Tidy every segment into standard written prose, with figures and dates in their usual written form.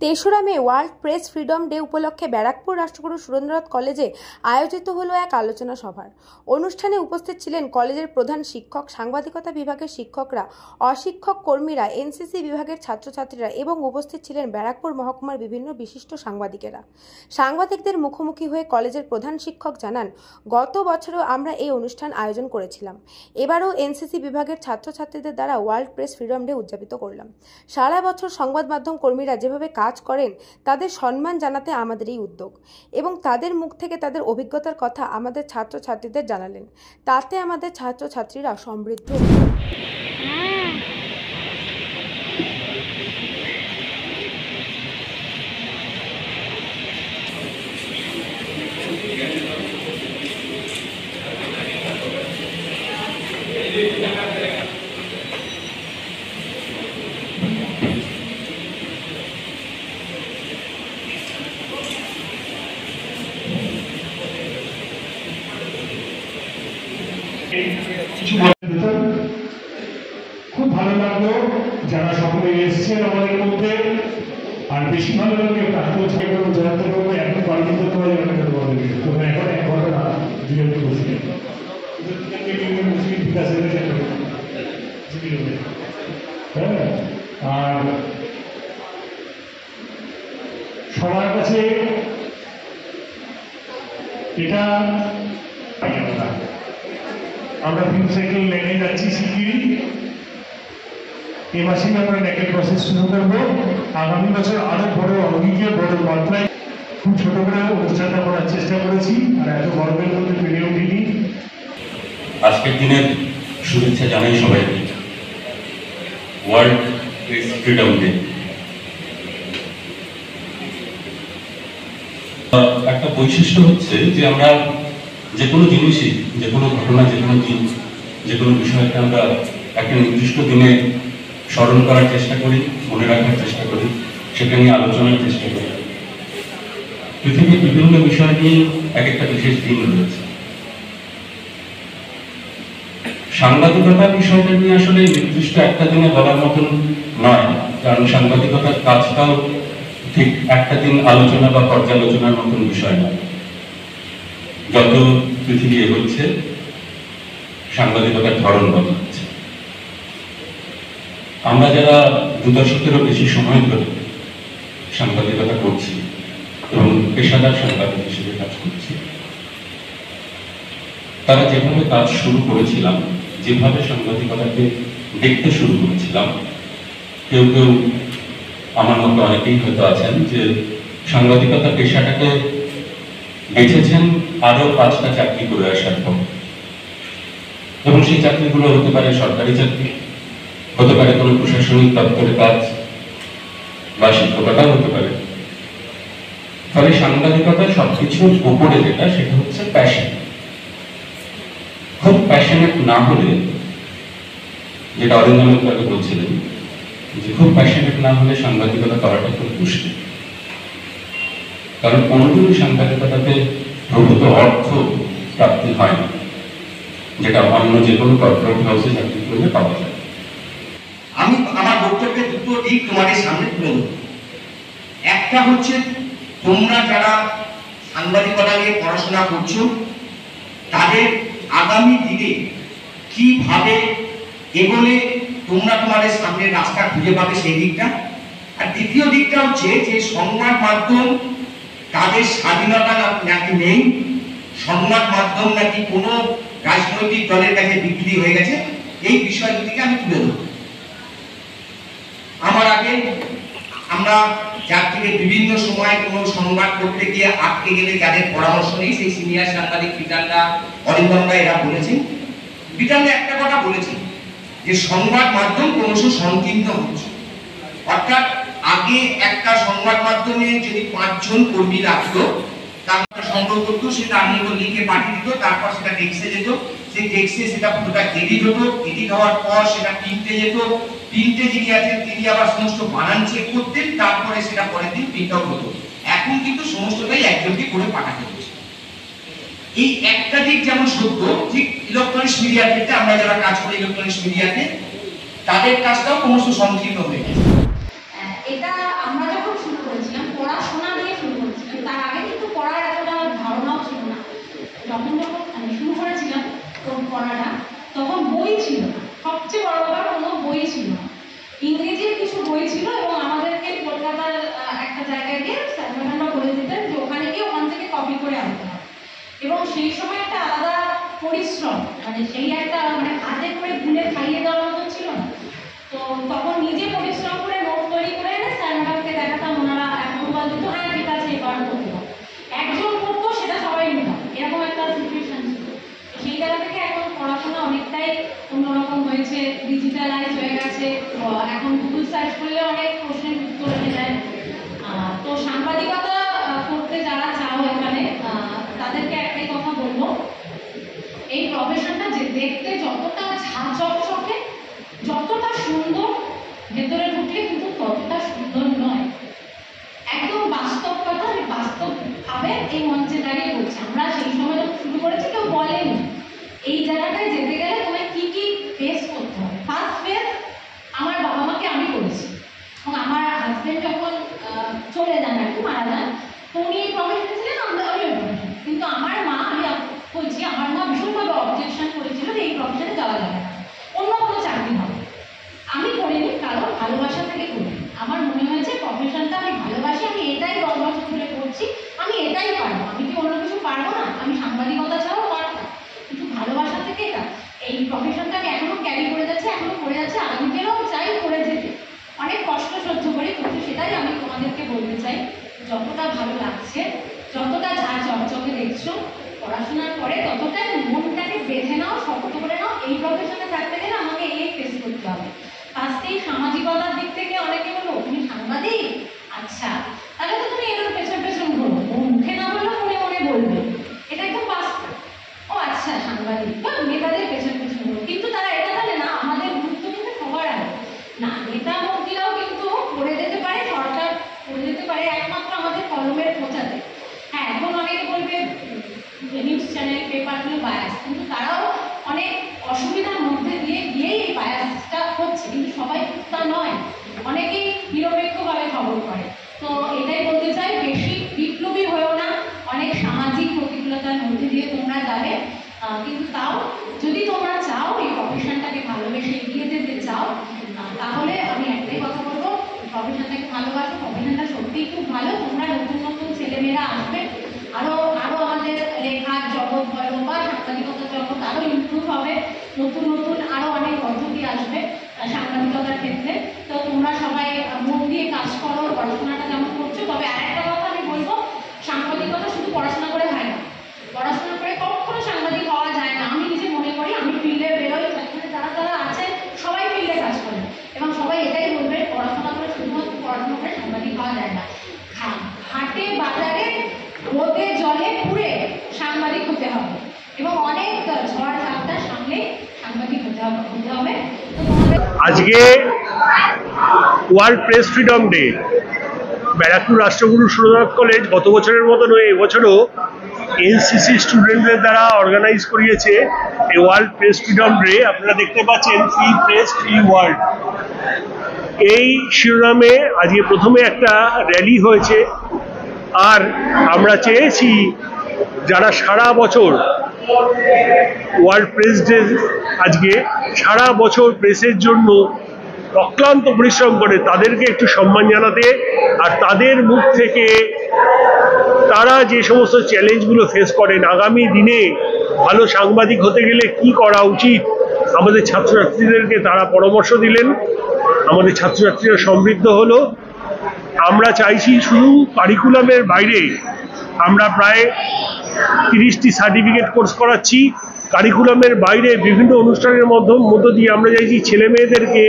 তেসরা মে world press freedom day উপলক্ষে ব্যারাকপুর রাষ্ট্রগুরু সুরেন্দ্রনাথ কলেজে আয়োজিত হলো এক আলোচনা সভার। অনুষ্ঠানে উপস্থিত ছিলেন কলেজের প্রধান শিক্ষক, সাংবাদিকতা বিভাগের শিক্ষকরা, অশিক্ষক কর্মীরা, এনসিসি বিভাগের ছাত্রছাত্রীরা এবং উপস্থিত ছিলেন ব্যারাকপুর মহকুমার বিভিন্ন বিশিষ্ট সাংবাদিকেরা। সাংবাদিকদের মুখোমুখি হয়ে কলেজের প্রধান শিক্ষক জানান, গত বছরও আমরা এই অনুষ্ঠান আয়োজন করেছিলাম, এবারও এনসিসি বিভাগের ছাত্রছাত্রীদের দ্বারা ওয়ার্ল্ড প্রেস ফ্রিডম ডে উদযাপিত করলাম। সারা বছর সংবাদ মাধ্যম কর্মীরা যেভাবে কাজ করেন তাদের সম্মান জানাতে আমাদের এই উদ্যোগ এবং তাদের মুখ থেকে তাদের অভিজ্ঞতার কথা আমাদের ছাত্রছাত্রীদের জানালেন। তাতে আমাদের ছাত্রছাত্রীরা সমৃদ্ধ। খুব ভালো লাগলো যারা সকলে এসেছেন আমাদের মধ্যে। আর বেশি ভালো লাগলো জানাতে পারবো এখন কলেজ করতে পারি এখন 1 ঘন্টা বিরতি বসে আর সবার কাছে এটা আমরা প্রিন্সিপাল লেনে যাচ্ছি শিগগিরই। এই মাসে আমরা নেকেল প্রসেস শুরু করবো। আগামী বছর আরো বড় অঙ্গীকে বড় মাত্রায় খুব ছোট করে অনুষ্ঠানটা করার চেষ্টা করেছি, আর এত গর্বের মধ্যে পেরে উঠিনি। আজকের দিনের শুভেচ্ছা জানাই সবাইকে। ওয়ার্ল্ড প্রেস ফ্রিডম ডে একটা বৈশিষ্ট্য হচ্ছে যে আমরা যে কোনো জিনিসই, যে কোনো ঘটনা, যে কোনো দিন, যে কোনো বিষয়কে আমরা একটা নির্দিষ্ট দিনে স্মরণ করার চেষ্টা করি, মনে রাখার চেষ্টা করি, সেটা নিয়ে আলোচনার চেষ্টা করি। পৃথিবীর বিভিন্ন বিষয় নিয়ে এক একটা বিশেষ দিন রয়েছে। সাংবাদিকতার বিষয়টা নিয়ে আসলে নির্দিষ্ট একটা দিনে বলার মতন নয়, কারণ সাংবাদিকতার কাজটাও ঠিক একটা দিন আলোচনা বা পর্যালোচনার মতন বিষয় নয়। যত পৃথিবী এগোচ্ছে সাংবাদিকতার ধরন বদলাচ্ছে। আমরা যারা 2 দশকেরও বেশি সময় ধরে সাংবাদিকতা করছি এবং পেশাদার সাংবাদিক হিসেবে কাজ করছি, তারা যেভাবে কাজ শুরু করেছিলাম, যেভাবে সাংবাদিকতাকে দেখতে শুরু করেছিলাম, কেউ কেউ আমার মতো অনেকেই হয়তো আছেন যে সাংবাদিকতা পেশাটাকে বেঁচেছেন আরো 5টা চাকরি করে আসার পর। এবং সেই চাকরিগুলো হতে পারে সরকারি চাকরি, হতে পারে কোনো প্রশাসনিক দপ্তরের কাজ, বা শিক্ষকতাও হতে পারে। ফলে সাংবাদিকতার সবকিছুর উপরে যেটা, সেটা হচ্ছে প্যাশন। খুব প্যাশনেট না হলে, যেটা অরিন্দম মিত্রকে বলছিলেন, যে খুব প্যাশনেট না হলে সাংবাদিকতা করাটা খুব মুশকিল। কারণ কোনোদিনই সাংবাদিকতাতে প্রভূত অর্থ প্রাপ্তি হয় না, যেটা অন্য যে কোনো কর্পোরেট হাউসে চাকরি করলে পাওয়া যায়। আমি আমার বক্তব্যের 2টো দিক তোমাদের সামনে তুলে ধরব। একটা হচ্ছে, তোমরা যারা সাংবাদিকতা নিয়ে পড়াশোনা করছো তাদের আগামী দিনে কিভাবে এগোলে তোমরা তোমাদের সামনে রাস্তা খুঁজে পাবে, সেই দিকটা। আর দ্বিতীয় দিকটা হচ্ছে যে সংবাদ মাধ্যম তাদের স্বাধীনতা নাকি নেই, সংবাদ মাধ্যম নাকি কোনো রাজনৈতিক দলের কাছে বিক্রি হয়ে গেছে। এই বিষয় দুটিকে আমি তুলে ধরব। আমার আগে আমরা যার থেকে বিভিন্ন সময় কোনো সংবাদ করতে গিয়ে আটকে গেলে যাদের পরামর্শ নেই, সেই সিনিয়র সাংবাদিক বিটানদা, অরিন্দমদা এরা বলেছেন। বিটানদা একটা কথা বলেছেন যে সংবাদ মাধ্যম ক্রমশ সংকীর্ণ হচ্ছে। অর্থাৎ আগে একটা সংবাদ মাধ্যমে যদি 5 জন কর্মী রাখতো, তারপর সংগ্রহ করতো, সেটা আমি লিখে পাঠিয়ে দিত, তারপর সেটা ডেস্কে যেত, সেই ডেস্কে সেটা পুরোটা এডিট হতো, এডিট হওয়ার পর সেটা প্রিন্টে যেত, প্রিন্টে যিনি আছেন তিনি আবার সমস্ত বানান চেক করতেন, তারপরে সেটা পরের দিন প্রিন্ট আউট হতো। এখন কিন্তু সমস্তটাই একজনকে করে পাঠাতে হচ্ছে। এই একটা দিক যেমন সত্য, ঠিক ইলেকট্রনিক্স মিডিয়ার ক্ষেত্রে আমরা যারা কাজ করি ইলেকট্রনিক্স মিডিয়াতে, তাদের কাজটাও ক্রমশ সংকীর্ণ হয়ে গেছে। এটা আমরা যখন শুরু করেছি বই ছিল না, সবচেয়ে বড় ব্যাপার কোনো বই ছিল না। ইংরেজির কিছু বই ছিল এবং আমাদেরকে কলকাতার একটা জায়গায় গিয়ে স্যার ম্যাডামরা বলে দিতেন যে ওখানে গিয়ে ওখান থেকে কপি করে আনতে হবে। এবং সেই সময় একটা আলাদা পরিশ্রম, মানে সেই একটা মানে হাতে করে ভুলে খাইয়ে দেওয়ার মতো ছিল না। তো তখন নিজে পরিশ্রম করে নোট তৈরি করে এনে স্যার ম্যাডামকে দেখাতাম, ওনারা অ্যাপ্রুভাল দিত, হ্যাঁ ঠিক আছে এবার করতে হবে। একজন করতো সেটা সবাই নিতাম, এরকম একটা সিচুয়েশন ছিল। সেই জায়গা থেকে এখন পড়াশোনা অনেকটাই অন্যরকম হয়েছে, ডিজিটালাইজ হয়ে গেছে। এখন গুগল সার্চ করলে অনেক প্রশ্নের উত্তর এসে যায়। তো সাংবাদিকতা করতে যারা চাও এখানে তাদেরকে একটাই কথা বলবো, এই প্রফেশনটা যে দেখতে যতটা ঝাঁচকচকে, যতটা সুন্দর, ভেতরে ঢুকলে কিন্তু ততটা সুন্দর নয়। একদম বাস্তব কথা, আমি বাস্তবভাবে এই মঞ্চে দাঁড়িয়ে বলছি। আমরা সেই সময় যখন শুরু করেছি কেউ বলেনি এই জায়গাটায় যেতে গেলে তোমায় কি কি ফেস করতে হবে। ফার্স্ট ফেস আমার বাবা মাকে আমি করেছি, এবং আমার হাজবেন্ড যখন চলে যান আর কি, মারা যান, তো উনি এই প্রফেশনে ছিলেন, আমি ওই প্রফেশন। কিন্তু আমার মা, আমি বলছি আমার মা ভীষণভাবে অবজেকশন করেছিল যে এই প্রফেশনে যাওয়া যাবে না, অন্য কোনো চাকরি হবে। আমি করিনি, কারণ ভালোবাসা থেকে করি। আমার মনে হয়েছে প্রফেশনটা আমি ভালোবাসি, আমি এটাই 10 বছর ধরে করছি, আমি এটাই পারবো। আমি কি অন্য কিছু পারবো না? আমি সাংবাদিকতা ছাড়াও পারতাম, কিন্তু ভালোবাসা থেকে এটা এই প্রফেশনটা আমি এখনো ক্যারি করে যাচ্ছি, এখনো করে যাচ্ছি, আগামীতেও চাই করে যেতে। অনেক কষ্ট সহ্য করে করছি, সেটাই আমি তোমাদেরকে বলতে চাই। যতটা ভালো লাগছে, যতটা ঝাঁ চকচকে দেখছো, পড়াশোনার পরে ততটাই মনটাকে বেঁধে নাও, শক্ত করে নাও। এই প্রফেশনে থাকতে গেলে আমাকে এই ফেস করতে হবে। ফার্স্টেই সামাজিকতার দিক থেকে অনেকে বলো তুমি সাংবাদিক, আচ্ছা তাহলে তো তুমি এর পেছন পেছন ঘুরো, মুখে না বললেও মনে মনে বলবে, এটা একদম বাস্তব। ও আচ্ছা সাংবাদিক বা নেতাদের পেছন পেছন ঘুরো, কিন্তু তারা এটা জানে না আমাদের গুরুত্ব কিন্তু সবার আগে না। নেতা মন্ত্রীরাও কিন্তু করে যেতে পারে, সরকার করে যেতে পারে, একমাত্র আমাদের কলমের খোঁচাতে। হ্যাঁ, এখন অনেকে বলবে নিউজ চ্যানেল পেপারগুলো বায়াস, কিন্তু তারাও অনেক অসুবিধার মধ্যে দিয়ে গিয়েই এই বায়াসটা হচ্ছে, কিন্তু সবাই তা নয়, অনেকেই নিরপেক্ষভাবে খবর করে। তো এটাই বলতে চাই, বেশি বিপ্লবী হয়েও না, অনেক সামাজিক প্রতিকূলতার মধ্যে দিয়ে তোমরা যাবে, কিন্তু তাও যদি তোমরা চাও এই প্রফেশনটাকে ভালোবেসে এগিয়ে যেতে চাও, তাহলে আমি একটাই কথা বলবো, প্রফেশনটাকে ভালোবাসো। প্রফেশনটা সত্যিই খুব ভালো। তোমরা নতুন নতুন ছেলেমেয়েরা আসবে, আরো আমাদের লেখার জগৎ বলো বা সাংবাদিকতার জগৎ আরো ইমপ্রুভ হবে, নতুন নতুন আরো অনেক পদ্ধতি আসবে সাংবাদিকতার ক্ষেত্রে। তো তোমরা সবাই মন দিয়ে কাজ করো, পড়াশোনাটা যেমন করছো। তবে আরেকটা কথা আমি বলবো, সাংবাদিকতা শুধু পড়াশোনা করে হয় না, পড়াশোনা করে কখনো সাংবাদিক হওয়া যায় না। আমি নিজে মনে করি, আমি ফিল্ডে বেরোই, যারা যারা আছে সবাই ফিল্ডে কাজ করে এবং সবাই এটাই বলবে পড়াশোনা করে শুধুমাত্র পড়াশোনা করে সাংবাদিক হওয়া যায় না। হাটে বাজারে রোদে জলে পুড়ে সাংবাদিক হতে হবে এবং অনেক ঝড় ঝাপটার সামনে সাংবাদিক হতে হবে। আজকে world press freedom day, Barrackpore Rashtraguru Surendranath college গত বছরের মতন এবছরও এনসিসি স্টুডেন্টদের দ্বারা অর্গানাইজ করিয়েছে এই ওয়ার্ল্ড প্রেস ফ্রিডম ডে। আপনারা দেখতে পাচ্ছেন ফ্রি প্রেস ফ্রি ওয়ার্ল্ড, এই শিরোনামে আজকে প্রথমে একটা র্যালি হয়েছে। আর আমরা চেয়েছি যারা সারা বছর ওয়ার্ল্ড প্রেস ডে, আজকে সারা বছর প্রেসের জন্য অক্লান্ত পরিশ্রম করে, তাদেরকে একটু সম্মান জানাতে, আর তাদের মুখ থেকে তারা যে সমস্ত চ্যালেঞ্জগুলো ফেস করেন, আগামী দিনে ভালো সাংবাদিক হতে গেলে কি করা উচিত, আমাদের ছাত্রছাত্রীদেরকে তারা পরামর্শ দিলেন। আমাদের ছাত্রছাত্রীরা সমৃদ্ধ হলো। আমরা চাইছি শুধু কারিকুলামের বাইরে আমরা প্রায় 30টি সার্টিফিকেট কোর্স করাচ্ছি। কারিকুলামের বাইরে বিভিন্ন অনুষ্ঠানের মধ্য দিয়ে আমরা চাইছি ছেলে মেয়েদেরকে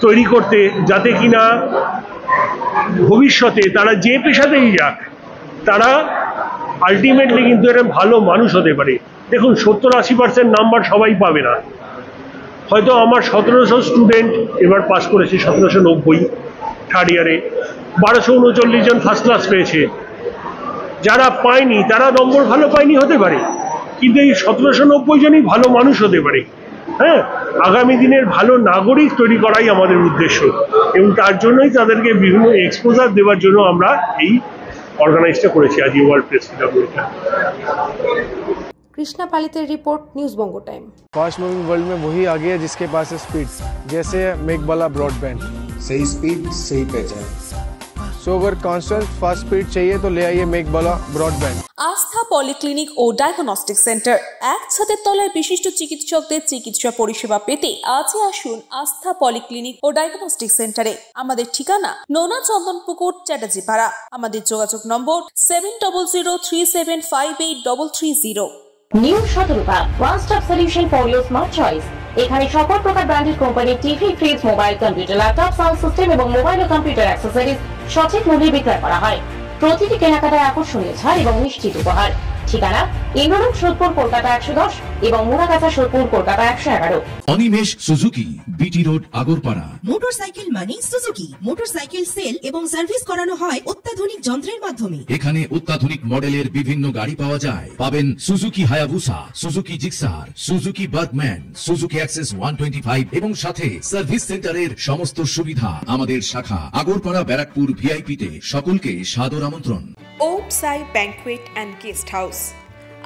তৈরি করতে, যাতে কিনা ভবিষ্যতে তারা যে পেশাতেই যাক, তারা আলটিমেটলি কিন্তু একটা ভালো মানুষ হতে পারে। দেখুন, 70-80% নাম্বার সবাই পাবে না। হয়তো আমার 1700 স্টুডেন্ট এবার পাস করেছে, 1790 থার্ড ইয়ারে, 1239 জন ফার্স্ট ক্লাস পেয়েছে। যারা পায়নি তারা নম্বর ভালো পায়নি হতে পারে, কিন্তু এই 1790 জনই ভালো মানুষ হতে পারে। হ্যাঁ, আগামী দিনের ভালো নাগরিক তৈরি করাই আমাদের উদ্দেশ্য, এবং তার জন্যই তাদেরকে বিভিন্ন এক্সপোজার দেওয়ার জন্য আমরা এই অর্গানাইজটা করেছি আজ world press freedom day. Krishna পালিতের report, news Banga time. Fast moving world में वही आगे है जिसके पास है स्पीड, जैसे मेघबाला ब्रॉडबैंड। सही स्पीड सही पहचान। सो अगर कांस्टेंट फास्ट स्पीड चाहिए तो ले आइए मेघबाला ब्रॉडबैंड। আস্থা পলিক্লিনিক ও ডায়াগনস্টিক সেন্টার, এক ছাদের তলায় বিশিষ্ট চিকিৎসকদের চিকিৎসা পরিষেবা পেতে আজই আসুন আস্থা পলিক্লিনিক ও ডায়াগনস্টিক সেন্টারে। আমাদের ঠিকানা নোনা চন্দনপুকুর, চ্যাটার্জিপাড়া। আমাদের যোগাযোগ নম্বর 7003758330। New Shatarupa, one stop solution for your smart choice. এখানে সকল প্রকার ব্র্যান্ডেড কোম্পানির TV, fridge, mobile, computer, laptop, sound system এবং মোবাইল ও কম্পিউটার অ্যাক্সেসরিজ সঠিক মূল্যে বিক্রয় করা হয়। প্রতিটি কেনাকাটায় আকর্ষণীয় ছাড় এবং নিশ্চিত উপহার। ঠিকানা ইন্দ্রলোক, সোদপুর, কলকাতা 110 এবং Muragachha, Sodepur, Kolkata 111। Animesh Suzuki, BT road, Agarpara. Motorcycle মানে সুজুকি। মোটরসাইকেল সেল এবং সার্ভিস করানো হয় অত্যাধুনিক যন্ত্রের মাধ্যমে। এখানে অত্যাধুনিক মডেলের বিভিন্ন গাড়ি পাওয়া যায়। পাবেন Suzuki Hayabusa, Suzuki Gixxer, Suzuki Bergman, Suzuki access 125 এবং সাথে সার্ভিস সেন্টারের সমস্ত সুবিধা। আমাদের শাখা আগরপাড়া, ব্যারাকপুর ভিআইপি তে। সকলকে সাদর আমন্ত্রণ। ওম সাই ব্যাংকুয়েট অ্যান্ড গেস্ট হাউস।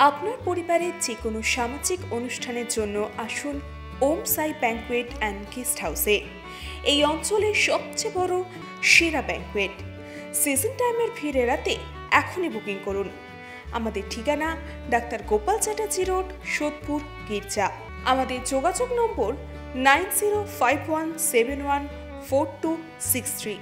আপনার পরিবারের যে কোনো সামাজিক অনুষ্ঠানের জন্য আসুন ওম সাই ব্যাংকুয়েট অ্যান্ড গেস্ট হাউসে। এই অঞ্চলের সবচেয়ে বড় সেরা ব্যাংকুয়েট। সিজন টাইমের ভিড় এড়াতে এখনই বুকিং করুন। আমাদের ঠিকানা ডাক্তার গোপাল চ্যাটার্জি রোড, সোদপুর, গির্জা। আমাদের যোগাযোগ নম্বর 9051714263।